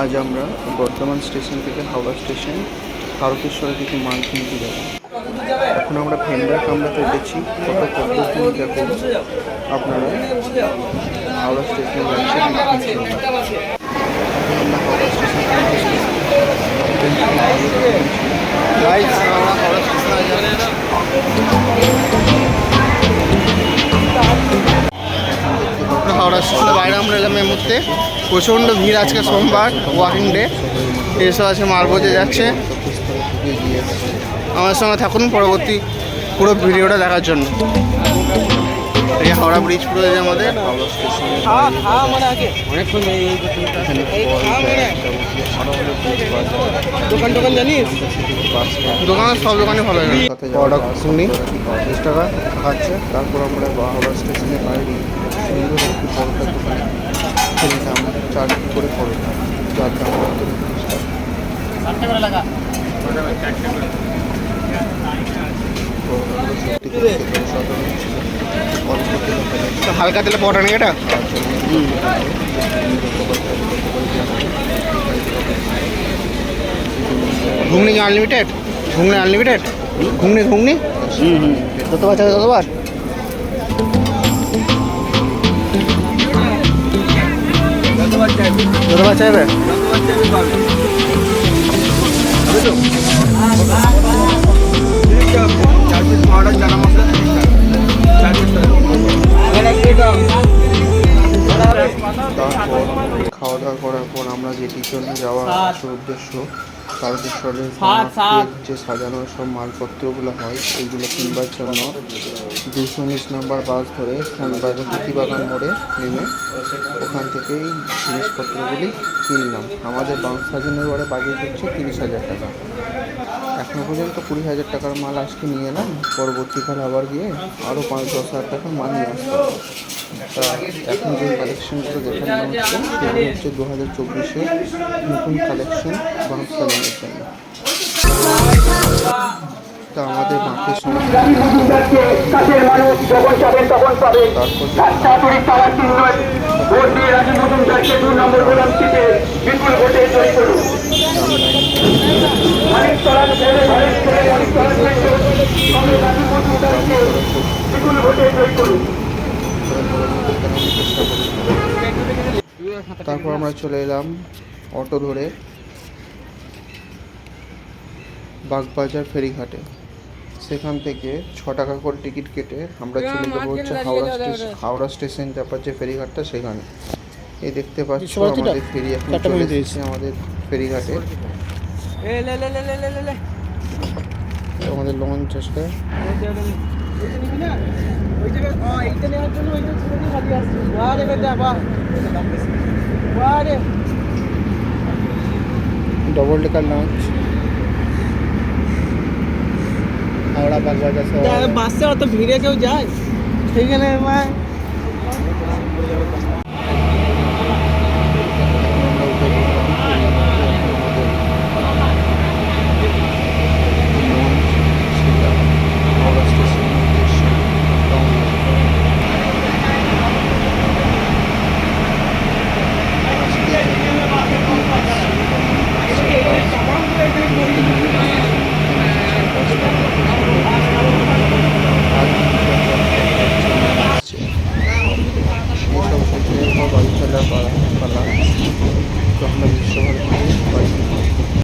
আজ আমরা বর্ধমান স্টেশন থেকে হাওড়া স্টেশন তারকেশ্বরের দিকে মাল কিনতে যাব। এখন আমরা ভেন্ডার কামরাতে উঠেছি। কত পদ্ধতি দেখুন আপনারা হাওড়া স্টেশনে যাচ্ছি। আমরা হাওড়া স্টেশন হাওড়া স্টেশনের বাইরে আমরা এলাম এই মুহূর্তে। প্রচণ্ড ভিড় আজকে সোমবার, ওয়ার্কিং ডে। এসব আছে মাল বোঝা যাচ্ছে। আমার সঙ্গে থাকুন পরবর্তী পুরো ভিডিওটা দেখার জন্য। এই হাওড়া ব্রিজ পুরো আমাদের হাওড়া স্টেশনের দোকান জানিস, দোকান সব দোকানে ভালো হয়। শুনি 10 টাকা খাচ্ছে। তারপর আমরা হাওড়া স্টেশনের বাইরে সুন্দর একটি পরোটার দোকানে কিনলাম 4 করে পরোটা, যার দাম 30 টাকা। হালকা তেলে পরোটা নেই এটা। ঘুগনি আনলিমিটেড, ঘুগনি যতবার চাইবে ততবার। চাইবে খাওয়া দাওয়া করার পর আমরা যেটির জন্য যাওয়ার উদ্দেশ্য তারকেশ্বরের যে সাজানো সব মালপত্রগুলো হয় এইগুলো কিনবার জন্য 219 নম্বর বাস ধরে বাগান মোড়ে নেমে ওখান থেকেই জিনিসপত্রগুলি কিনলাম। আমাদের বাস সাজানোর পরে বাজেট হচ্ছে 30,000 টাকা। এখনও পর্যন্ত 20,000 টাকার মাল আজকে নিয়ে এলাম। পরবর্তীকালে আবার গিয়ে আরও 5-10 হাজার টাকার মাল নিয়ে আসতে হবে। তা এখন যে কালেকশনগুলো দেখানো হচ্ছে সেগুলো হচ্ছে 2024-এর নতুন কালেকশন বাঁশ সাজানোর জন্য। তা আমাদের বাঁকের সময় তারপর আমরা চলে এলাম অটো ধরে বাগবাজার ফেরিঘাটে। সেখান থেকে 6 টাকা করে টিকিট কেটে আমরা চলে যাবো হচ্ছে হাওড়া স্টেশন যাবার যে ফেরিঘাটটা সেখানে। এই দেখতে পাচ্ছ আমাদের ফেরি এখন চলে এসেছে আমাদের ফেরিঘাটে। আমাদের লঞ্চ আসবে। Double decker launch Howrah Bagbazar. বাসে অত ভিড়ে কেউ যায় সেইখানে বাড়ি ফেলার পালা। তো আমরা বিশ্বভারতী